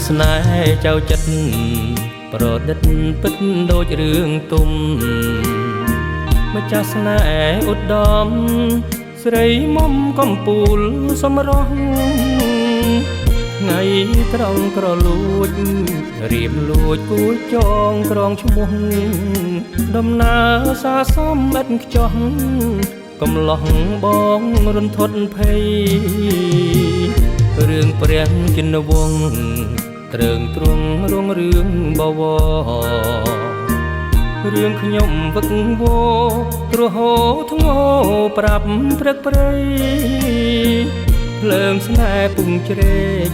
ស្នេហ៍ចៅចិត្តប្រឌិតពិតដូចរឿងទុំម្ចាស់ស្នេហ៍ឧត្តមស្រីមុំកំពូលសម្រស់ថ្ងៃត្រង់ក្រលួចរៀបលួចគួចចងក្រងឈ្មោះដំណើរសាសមឥតខ្ចោះកំឡោះបងរន្ធត់ភ័យរឿងព្រះចិនវង្សត្រឹងទ្រង់រងរឿងបវររឿងខ្ញុំវឹកវរគ្រោះហូរធ្ងោប្រាប់ព្រឹកព្រៃភ្លើងស្នេហ៍ពុំជ្រែក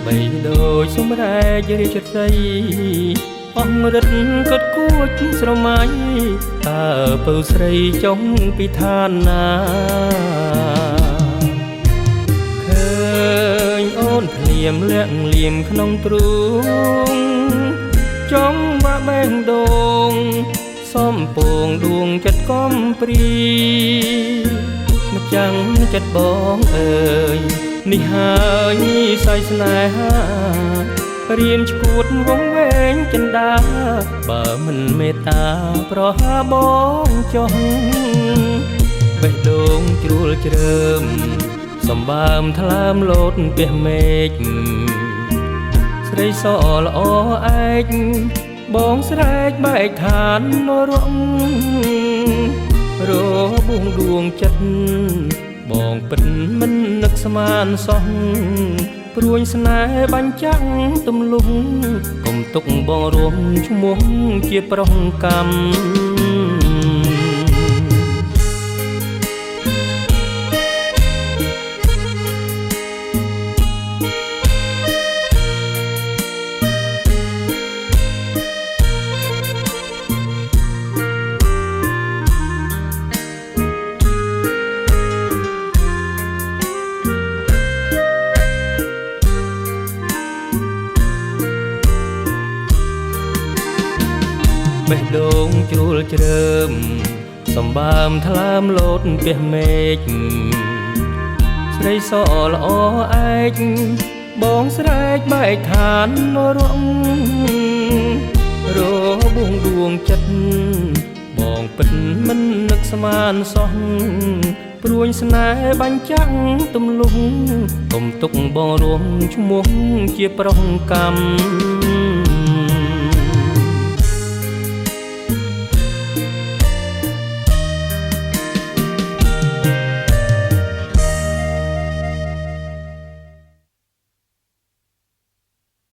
បីដូចសម្រែករាជត្រីអមរិតកត់គួចស្រមៃតើពៅស្រីចុងពីឋានណាឃើញអូនភ្លៀមលាក់លៀមក្នុងទ្រូងចង់មកបេះដូងសំពងដួងចិត្តកំព្រីម្ចាំងចិត្តបងអើយនេះហើយស័យស្នេហារៀមឈួតវងវែងចិន្តាបើមិនមេត្តាប្រហាបងចុះបេះដូងជ្រួលជ្រើមសម្បើមថ្លើមលោតពះមេឃស្រីសល្អឯកបងស្រែកបែកឋាននររបួងដួងចិត្តបងពិតមិននឹកស្មានសោះព្រួយស្នេហ៍បាញ់ចាំងទំលុងកុំទុកបងរួមឈ្មោះជាប្រុសកម្មបេះដូងជ្រួលជ្រើមសម្បើមថ្លើមលោតពះមេឃស្រីសល្អឯកបងស្រែកបែកឋាននរបួងដួងចិត្តបងពិតមិននឹកស្មានសោះព្រួយស្នេហ៍បាញ់ចាំងទំលុងកុំទុកបងរួមឈ្មោះជាប្រុសកម្ម